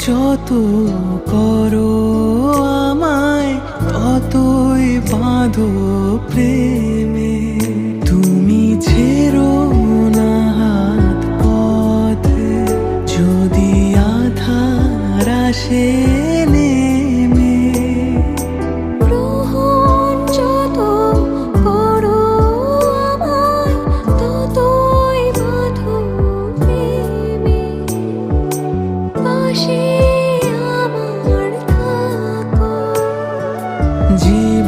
যত করো আমায় ততই বাঁধো প্রেমে। তুমি ছেড়ো না হাত পথে যদি আধার আসে নেমে। গ্রহণ যত করো আমায় ততই বাঁধো প্রেমে। পাশে আমার থাকো। জীবন